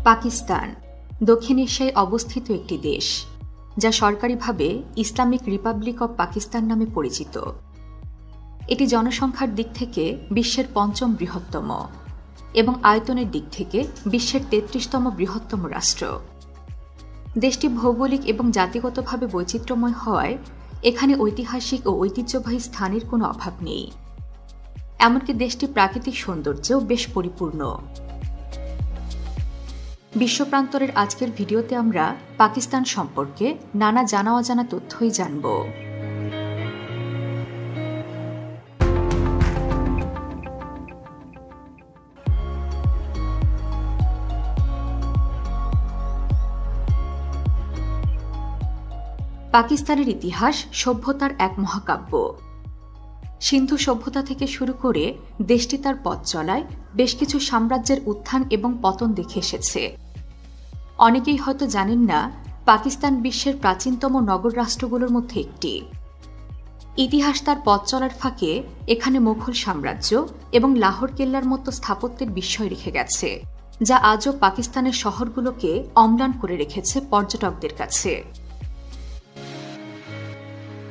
পাকিস্তান দক্ষিণ এশিয়ায় অবস্থিত একটি দেশ, যা সরকারিভাবে ইসলামিক রিপাবলিক অব পাকিস্তান নামে পরিচিত। এটি জনসংখ্যার দিক থেকে বিশ্বের ৫ম বৃহত্তম এবং আয়তনের দিক থেকে বিশ্বের ৩৩তম বৃহত্তম রাষ্ট্র। দেশটি ভৌগোলিক এবং জাতিগতভাবে বৈচিত্র্যময় হওয়ায় এখানে ঐতিহাসিক ও ঐতিহ্যবাহী স্থানের কোনো অভাব নেই। এমনকি দেশটি প্রাকৃতিক সৌন্দর্যেও বেশ পরিপূর্ণ। বিশ্বপ্রান্তরের আজকের ভিডিওতে আমরা পাকিস্তান সম্পর্কে নানা জানা অজানা তথ্যই জানব। পাকিস্তানের ইতিহাস সভ্যতার এক মহাকাব্য। সিন্ধু সভ্যতা থেকে শুরু করে দেশটি তার পথ চলায় বেশ কিছু সাম্রাজ্যের উত্থান এবং পতন দেখে এসেছে। অনেকেই হয়তো জানেন না, পাকিস্তান বিশ্বের প্রাচীনতম নগর রাষ্ট্রগুলোর মধ্যে একটি। ইতিহাস তার পথ চলার ফাঁকে এখানে মুঘল সাম্রাজ্য এবং লাহোর কেল্লার মতো স্থাপত্যের বিস্ময় রেখে গেছে, যা আজও পাকিস্তানের শহরগুলোকে অম্লান করে রেখেছে পর্যটকদের কাছে।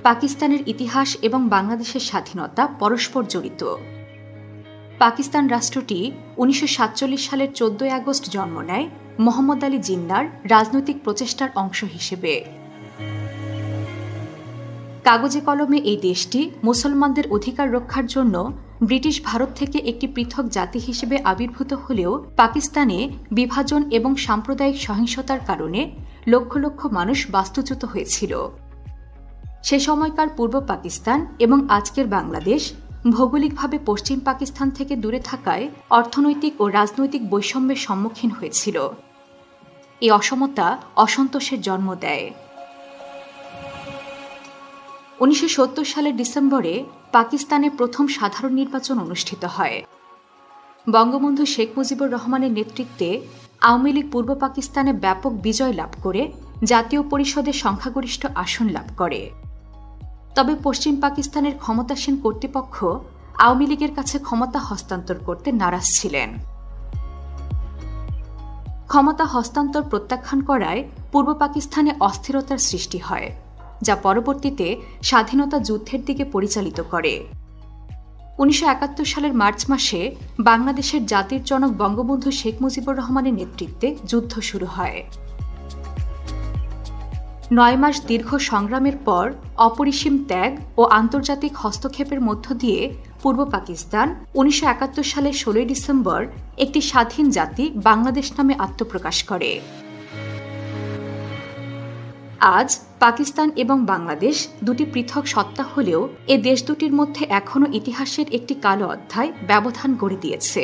পাকিস্তানের ইতিহাস এবং বাংলাদেশের স্বাধীনতা পরস্পর জড়িত। পাকিস্তান রাষ্ট্রটি ১৯৪৭ সালের ১৪ আগস্ট জন্ম নেয় মোহাম্মদ আলী জিন্নার রাজনৈতিক প্রচেষ্টার অংশ হিসেবে। কাগজে কলমে এই দেশটি মুসলমানদের অধিকার রক্ষার জন্য ব্রিটিশ ভারত থেকে একটি পৃথক জাতি হিসেবে আবির্ভূত হলেও পাকিস্তানে বিভাজন এবং সাম্প্রদায়িক সহিংসতার কারণে লক্ষ লক্ষ মানুষ বাস্তুচ্যুত হয়েছিল। সে সময়কার পূর্ব পাকিস্তান এবং আজকের বাংলাদেশ ভৌগোলিকভাবে পশ্চিম পাকিস্তান থেকে দূরে থাকায় অর্থনৈতিক ও রাজনৈতিক বৈষম্যের সম্মুখীন হয়েছিল। এই অসমতা অসন্তোষের জন্ম দেয়। ১৯৭০ সালের ডিসেম্বরে পাকিস্তানে প্রথম সাধারণ নির্বাচন অনুষ্ঠিত হয়। বঙ্গবন্ধু শেখ মুজিবুর রহমানের নেতৃত্বে আওয়ামী লীগ পূর্ব পাকিস্তানে ব্যাপক বিজয় লাভ করে জাতীয় পরিষদে সংখ্যাগরিষ্ঠ আসন লাভ করে। তবে পশ্চিম পাকিস্তানের ক্ষমতাসীন কর্তৃপক্ষ আওয়ামী লীগের কাছে ক্ষমতা হস্তান্তর করতে নারাজ ছিলেন। ক্ষমতা হস্তান্তর প্রত্যাখ্যান করায় পূর্ব পাকিস্তানে অস্থিরতার সৃষ্টি হয়, যা পরবর্তীতে স্বাধীনতা যুদ্ধের দিকে পরিচালিত করে। ১৯৭১ সালের মার্চ মাসে বাংলাদেশের জাতির জনক বঙ্গবন্ধু শেখ মুজিবুর রহমানের নেতৃত্বে যুদ্ধ শুরু হয়। ৯ মাস দীর্ঘ সংগ্রামের পর অপরিসীম ত্যাগ ও আন্তর্জাতিক হস্তক্ষেপের মধ্য দিয়ে পূর্ব পাকিস্তান ১৯৭১ সালের ১৬ ডিসেম্বর একটি স্বাধীন জাতি বাংলাদেশ নামে আত্মপ্রকাশ করে। আজ পাকিস্তান এবং বাংলাদেশ দুটি পৃথক সত্তা হলেও এ দেশ দুটির মধ্যে এখনও ইতিহাসের একটি কালো অধ্যায় ব্যবধান গড়ে দিয়েছে।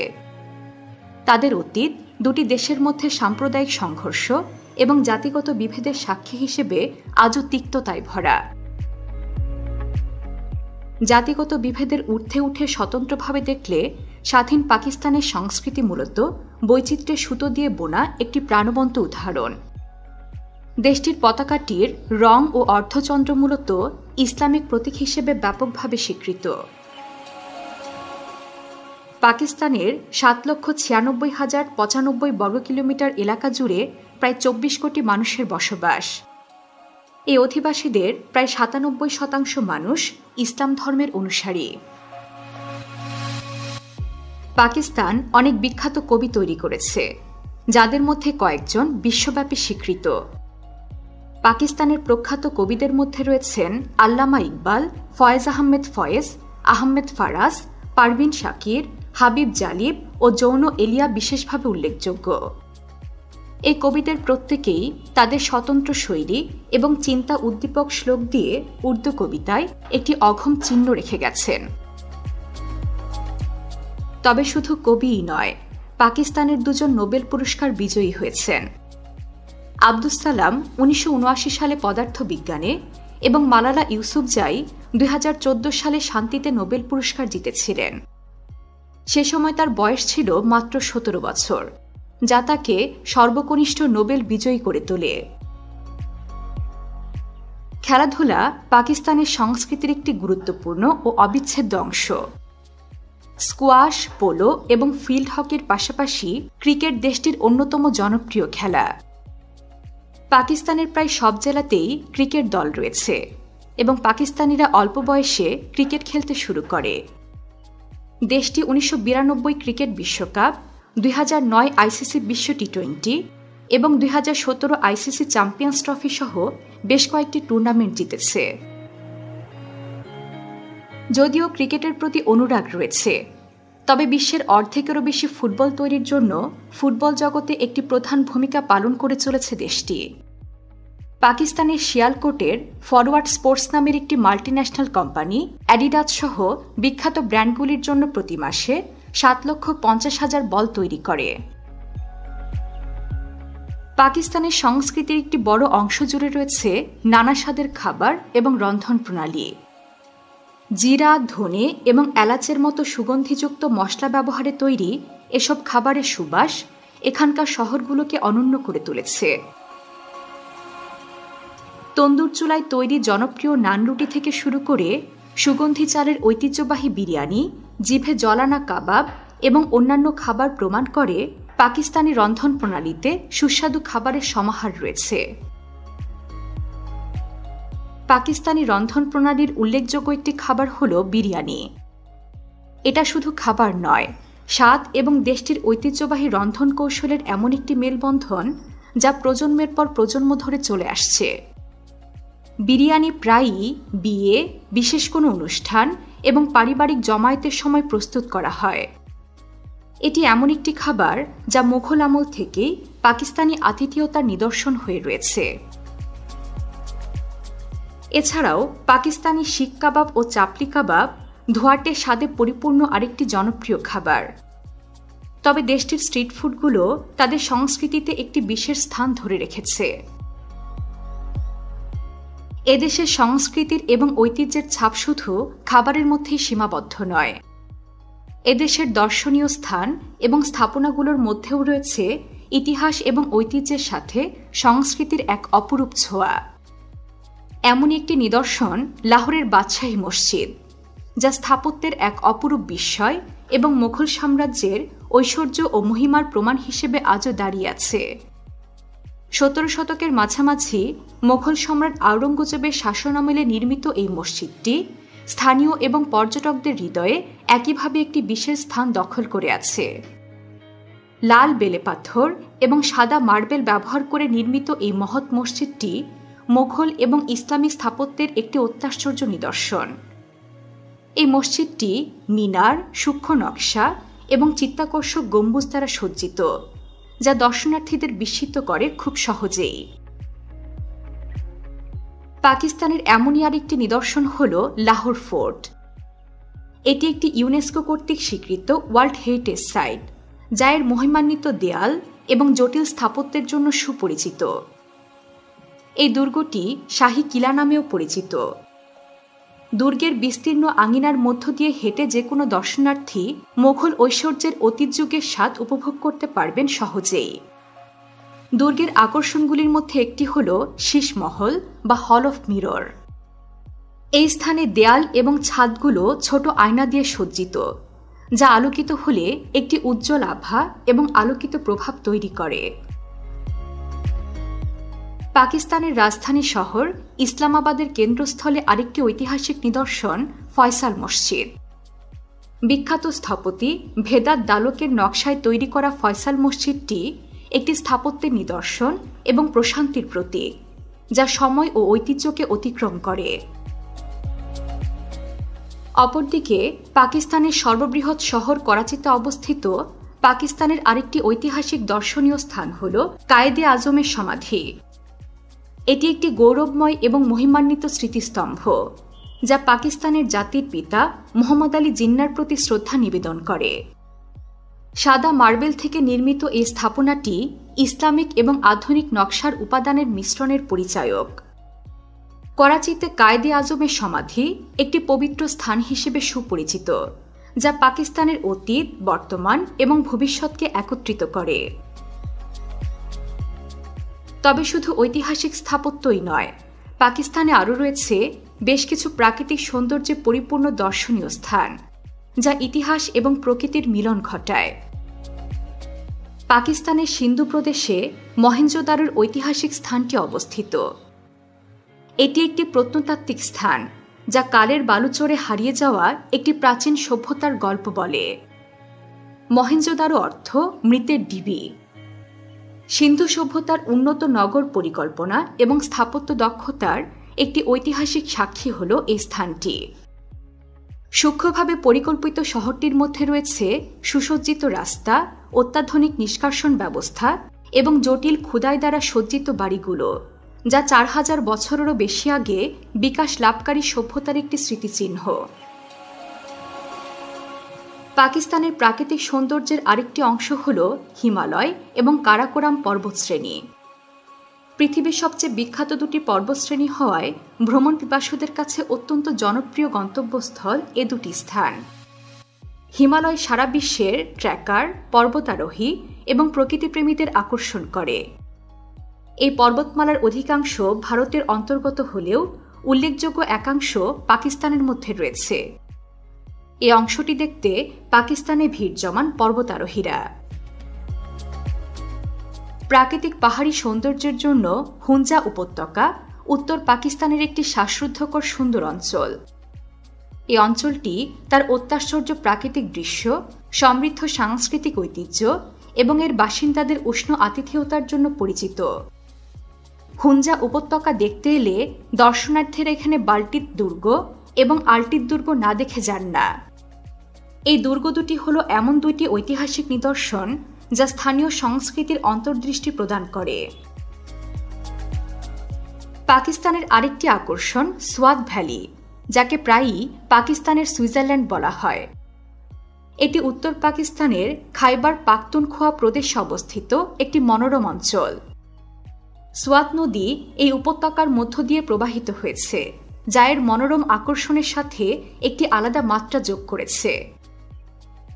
তাদের অতীত দুটি দেশের মধ্যে সাম্প্রদায়িক সংঘর্ষ এবং জাতিগত বিভেদের সাক্ষী হিসেবে আজও তিক্ততায় ভরা। জাতিগত বিভেদের ঊর্ধ্বে উঠে স্বতন্ত্রভাবে দেখলে স্বাধীন পাকিস্তানের সংস্কৃতি মূলত বৈচিত্র্যের সুতো দিয়ে বোনা একটি প্রাণবন্ত উদাহরণ। দেশটির পতাকাটির রং ও অর্ধচন্দ্র মূলত ইসলামিক প্রতীক হিসেবে ব্যাপকভাবে স্বীকৃত। পাকিস্তানের ৭,৯৬,০৯৫ বর্গ কিলোমিটার এলাকা জুড়ে প্রায় ২৪ কোটি মানুষের বসবাস। এই অধিবাসীদের প্রায় ৯৭% মানুষ ইসলাম ধর্মের অনুসারী। পাকিস্তান অনেক বিখ্যাত কবি তৈরি করেছে, যাদের মধ্যে কয়েকজন বিশ্বব্যাপী স্বীকৃত। পাকিস্তানের প্রখ্যাত কবিদের মধ্যে রয়েছেন আল্লামা ইকবাল, ফয়েজ আহমেদ ফয়েজ, আহমেদ ফারাজ, পারভিন শাকির, হাবিব জালিব ও যৌন এলিয়া বিশেষভাবে উল্লেখযোগ্য। এই কবিদের প্রত্যেকেই তাদের স্বতন্ত্র শৈলী এবং চিন্তা উদ্দীপক শ্লোক দিয়ে উর্দু কবিতায় একটি অঘম চিহ্ন রেখে গেছেন। তবে শুধু কবিই নয়, পাকিস্তানের দুজন নোবেল পুরস্কার বিজয়ী হয়েছেন। আব্দুস সালাম ১৯৭৯ সালে পদার্থবিজ্ঞানে এবং মালালা ইউসুফজাই ২০১৪ সালে শান্তিতে নোবেল পুরস্কার জিতেছিলেন। সে সময় তার বয়স ছিল মাত্র ১৭ বছর, যা তাকে সর্বকনিষ্ঠ নোবেল বিজয়ী করে তোলে। খেলাধুলা পাকিস্তানের সংস্কৃতির একটি গুরুত্বপূর্ণ ও অবিচ্ছেদ্য অংশ। স্কোয়াশ, পোলো এবং ফিল্ড হকির পাশাপাশি ক্রিকেট দেশটির অন্যতম জনপ্রিয় খেলা। পাকিস্তানের প্রায় সব জেলাতেই ক্রিকেট দল রয়েছে এবং পাকিস্তানিরা অল্প বয়সে ক্রিকেট খেলতে শুরু করে। দেশটি 1992 ক্রিকেট বিশ্বকাপ, 2009 আইসিসি বিশ্ব টি-20 এবং 2017 আইসিসি চ্যাম্পিয়ন্স ট্রফি সহ বেশ কয়েকটি টুর্নামেন্ট জিতেছে। যদিও ক্রিকেটের প্রতি অনুরাগ রয়েছে, তবে বিশ্বের অর্ধেকেরও বেশি ফুটবল তৈরির জন্য ফুটবল জগতে একটি প্রধান ভূমিকা পালন করে চলেছে দেশটি। পাকিস্তানের শিয়ালকোটের ফরওয়ার্ড স্পোর্টস নামের একটি মাল্টিন্যাশনাল কোম্পানি অ্যাডিডাস সহ বিখ্যাত ব্র্যান্ডগুলির জন্য প্রতি মাসে 7,50,000 বল তৈরি করে। পাকিস্তানের সংস্কৃতির একটি বড় অংশ জুড়ে রয়েছে নানা স্বাদের খাবার এবং রন্ধন প্রণালী। জিরা, ধনে এবং এলাচের মতো সুগন্ধিযুক্ত মশলা ব্যবহারে তৈরি এসব খাবারের সুবাস এখানকার শহরগুলোকে অনন্য করে তুলেছে। তন্দুর চুলায় তৈরি জনপ্রিয় নানরুটি থেকে শুরু করে সুগন্ধি চালের ঐতিহ্যবাহী বিরিয়ানি, জিভে জলানা কাবাব এবং অন্যান্য খাবার প্রমাণ করে পাকিস্তানি রন্ধন প্রণালীতে সুস্বাদু খাবারের সমাহার রয়েছে। পাকিস্তানি রন্ধন প্রণালীর উল্লেখযোগ্য একটি খাবার হল বিরিয়ানি। এটা শুধু খাবার নয়, স্বাদ এবং দেশটির ঐতিহ্যবাহী রন্ধন কৌশলের এমন একটি মেলবন্ধন যা প্রজন্মের পর প্রজন্ম ধরে চলে আসছে। বিরিয়ানি প্রায়ই বিয়ে, বিশেষ কোনো অনুষ্ঠান এবং পারিবারিক জমায়েতের সময় প্রস্তুত করা হয়। এটি এমন একটি খাবার যা মুঘল আমল থেকেই পাকিস্তানি আতিথেয়তার নিদর্শন হয়ে রয়েছে। এছাড়াও পাকিস্তানি শিক কাবাব ও চাপলি কাবাব ধোঁয়াটে স্বাদে পরিপূর্ণ আরেকটি জনপ্রিয় খাবার। তবে দেশটির স্ট্রিট ফুডগুলো তাদের সংস্কৃতিতে একটি বিশেষ স্থান ধরে রেখেছে। এদেশের সংস্কৃতির এবং ঐতিহ্যের ছাপ শুধু খাবারের মধ্যেই সীমাবদ্ধ নয়। এদেশের দর্শনীয় স্থান এবং স্থাপনাগুলোর মধ্যেও রয়েছে ইতিহাস এবং ঐতিহ্যের সাথে সংস্কৃতির এক অপরূপ ছোঁয়া। এমনই একটি নিদর্শন লাহোরের বাদশাহী মসজিদ, যা স্থাপত্যের এক অপরূপ বিস্ময় এবং মুঘল সাম্রাজ্যের ঐশ্বর্য ও মহিমার প্রমাণ হিসেবে আজও দাঁড়িয়ে আছে। 17 শতকের মাঝামাঝি মুঘল সম্রাট আওরঙ্গজেবের শাসনামলে নির্মিত এই মসজিদটি স্থানীয় এবং পর্যটকদের হৃদয়ে একইভাবে একটি বিশেষ স্থান দখল করে আছে। লাল বেলে পাথর এবং সাদা মার্বেল ব্যবহার করে নির্মিত এই মহৎ মসজিদটি মুঘল এবং ইসলামী স্থাপত্যের একটি অত্যাশ্চর্য নিদর্শন। এই মসজিদটি মিনার, সূক্ষ্ম নকশা এবং চিত্তাকর্ষক গম্বুজ দ্বারা সজ্জিত, যা দর্শনার্থীদের বিস্মিত করে খুব সহজেই। পাকিস্তানের এমনই আরেকটি নিদর্শন হল লাহোর ফোর্ট। এটি একটি ইউনেস্কো কর্তৃক স্বীকৃত ওয়ার্ল্ড হেরিটেজ সাইট, যা এর মহিমান্বিত দেয়াল এবং জটিল স্থাপত্যের জন্য সুপরিচিত। এই দুর্গটি শাহী কিলা নামেও পরিচিত। দুর্গের বিস্তীর্ণ আঙিনার মধ্য দিয়ে হেঁটে যে কোনো দর্শনার্থী মুঘল ঐশ্বর্যের অতীত যুগের স্বাদ উপভোগ করতে পারবেন সহজেই। দুর্গের আকর্ষণগুলির মধ্যে একটি হল শীষমহল বা হল অফ মিরর। এই স্থানে দেয়াল এবং ছাদগুলো ছোট আয়না দিয়ে সজ্জিত, যা আলোকিত হলে একটি উজ্জ্বল আভা এবং আলোকিত প্রভাব তৈরি করে। পাকিস্তানের রাজধানী শহর ইসলামাবাদের কেন্দ্রস্থলে আরেকটি ঐতিহাসিক নিদর্শন ফয়সাল মসজিদ। বিখ্যাত স্থপতি ভেদাত দালকের নকশায় তৈরি করা ফয়সাল মসজিদটি একটি স্থাপত্যের নিদর্শন এবং প্রশান্তির প্রতীক, যা সময় ও ঐতিহ্যকে অতিক্রম করে। অপরদিকে পাকিস্তানের সর্ববৃহৎ শহর করাচিতে অবস্থিত পাকিস্তানের আরেকটি ঐতিহাসিক দর্শনীয় স্থান হল কায়েদে আজমের সমাধি। এটি একটি গৌরবময় এবং মহিমান্বিত স্মৃতিস্তম্ভ, যা পাকিস্তানের জাতির পিতা মুহাম্মদ আলী জিন্নার প্রতি শ্রদ্ধা নিবেদন করে। সাদা মার্বেল থেকে নির্মিত এই স্থাপনাটি ইসলামিক এবং আধুনিক নকশার উপাদানের মিশ্রণের পরিচায়ক। করাচিতে কায়েদে আজমের সমাধি একটি পবিত্র স্থান হিসেবে সুপরিচিত, যা পাকিস্তানের অতীত, বর্তমান এবং ভবিষ্যৎকে একত্রিত করে। তবে শুধু ঐতিহাসিক স্থাপত্যই নয়, পাকিস্তানে আরও রয়েছে বেশ কিছু প্রাকৃতিক সৌন্দর্যে পরিপূর্ণ দর্শনীয় স্থান। যা ইতিহাস এবং প্রকৃতির মিলন ঘটায়। পাকিস্তানের সিন্ধু প্রদেশে মহেঞ্জোদারোর ঐতিহাসিক স্থানটি অবস্থিত। এটি একটি প্রত্নতাত্ত্বিক স্থান, যা কালের বালুচরে হারিয়ে যাওয়া একটি প্রাচীন সভ্যতার গল্প বলে। মহেঞ্জোদারো অর্থ মৃতের ডিবি। সিন্ধু সভ্যতার উন্নত নগর পরিকল্পনা এবং স্থাপত্য দক্ষতার একটি ঐতিহাসিক সাক্ষী হল এই স্থানটি। সূক্ষ্মভাবে পরিকল্পিত শহরটির মধ্যে রয়েছে সুসজ্জিত রাস্তা, অত্যাধুনিক নিষ্কাশন ব্যবস্থা এবং জটিল খোদাই দ্বারা সজ্জিত বাড়িগুলো, যা 4000 বছরেরও বেশি আগে বিকাশ লাভকারী সভ্যতার একটি স্মৃতিচিহ্ন। পাকিস্তানের প্রাকৃতিক সৌন্দর্যের আরেকটি অংশ হল হিমালয় এবং কারাকোরাম পর্বতশ্রেণী। পৃথিবীর সবচেয়ে বিখ্যাত দুটি পর্বতশ্রেণী হওয়ায় ভ্রমণ পিপাসুদের কাছে অত্যন্ত জনপ্রিয় গন্তব্যস্থল এ দুটি স্থান। হিমালয় সারা বিশ্বের ট্রেকার, পর্বতারোহী এবং প্রকৃতিপ্রেমীদের আকর্ষণ করে। এই পর্বতমালার অধিকাংশ ভারতের অন্তর্গত হলেও উল্লেখযোগ্য একাংশ পাকিস্তানের মধ্যে রয়েছে। এই অংশটি দেখতে পাকিস্তানে ভিড় জমান পর্বতারোহীরা। প্রাকৃতিক পাহাড়ি সৌন্দর্যের জন্য হুঞ্জা উপত্যকা উত্তর পাকিস্তানের একটি শ্বাসরুদ্ধকর সুন্দর অঞ্চল। এই অঞ্চলটি তার অত্যাশ্চর্য প্রাকৃতিক দৃশ্য, সমৃদ্ধ সাংস্কৃতিক ঐতিহ্য এবং এর বাসিন্দাদের উষ্ণ আতিথেয়তার জন্য পরিচিত। হুঞ্জা উপত্যকা দেখতে এলে দর্শনার্থীরা এখানে বাল্টিত দুর্গ এবং আল্টিত দুর্গ না দেখে যান না। এই দুর্গ দুটি হল এমন দুইটি ঐতিহাসিক নিদর্শন যা স্থানীয় সংস্কৃতির অন্তর্দৃষ্টি প্রদান করে। পাকিস্তানের আরেকটি আকর্ষণ সোয়াত ভ্যালি, যাকে প্রায়ই পাকিস্তানের সুইজারল্যান্ড বলা হয়। এটি উত্তর পাকিস্তানের খাইবার পাখতুনখোয়া প্রদেশে অবস্থিত একটি মনোরম অঞ্চল। সোয়াত নদী এই উপত্যকার মধ্য দিয়ে প্রবাহিত হয়েছে, যা এর মনোরম আকর্ষণের সাথে একটি আলাদা মাত্রা যোগ করেছে।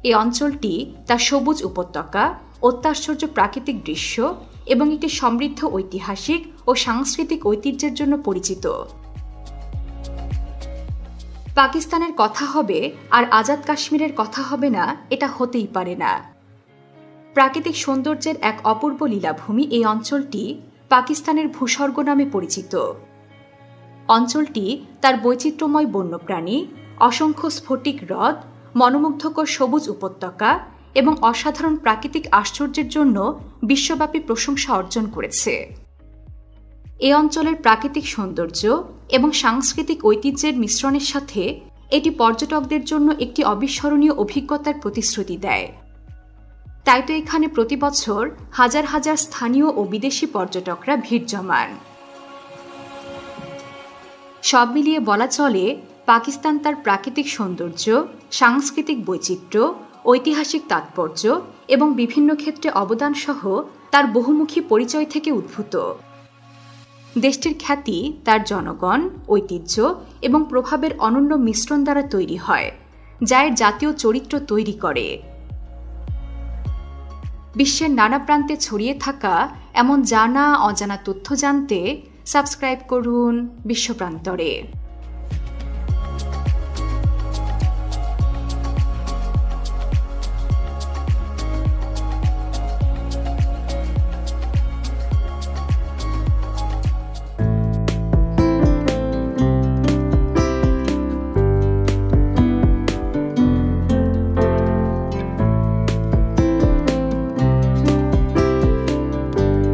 এই অঞ্চলটি তার সবুজ উপত্যকা, অত্যাশ্চর্য প্রাকৃতিক দৃশ্য এবং একটি সমৃদ্ধ ঐতিহাসিক ও সাংস্কৃতিক ঐতিহ্যের জন্য পরিচিত। পাকিস্তানের কথা হবে আর আজাদ কাশ্মীরের কথা হবে না, এটা হতেই পারে না। প্রাকৃতিক সৌন্দর্যের এক অপূর্ব লীলাভূমি এই অঞ্চলটি পাকিস্তানের ভূস্বর্গ নামে পরিচিত। অঞ্চলটি তার বৈচিত্র্যময় বন্যপ্রাণী, অসংখ্য স্ফটিক হ্রদ, মনোমুগ্ধকর সবুজ উপত্যকা এবং অসাধারণ প্রাকৃতিক আশ্চর্যের জন্য বিশ্বব্যাপী প্রশংসা অর্জন করেছে। এ অঞ্চলের প্রাকৃতিক সৌন্দর্য এবং সাংস্কৃতিক ঐতিহ্যের মিশ্রণের সাথে এটি পর্যটকদের জন্য একটি অবিস্মরণীয় অভিজ্ঞতার প্রতিশ্রুতি দেয়। তাই তো এখানে প্রতি বছর হাজার হাজার স্থানীয় ও বিদেশি পর্যটকরা ভিড় জমান। সব মিলিয়ে বলা চলে, পাকিস্তান তার প্রাকৃতিক সৌন্দর্য, সাংস্কৃতিক বৈচিত্র্য, ঐতিহাসিক তাৎপর্য এবং বিভিন্ন ক্ষেত্রে অবদানসহ তার বহুমুখী পরিচয় থেকে উদ্ভূত। দেশটির খ্যাতি তার জনগণ, ঐতিহ্য এবং প্রভাবের অনন্য মিশ্রণ দ্বারা তৈরি হয়, যা এর জাতীয় চরিত্র তৈরি করে। বিশ্বের নানা প্রান্তে ছড়িয়ে থাকা এমন জানা অজানা তথ্য জানতে সাবস্ক্রাইব করুন বিশ্বপ্রান্তরে।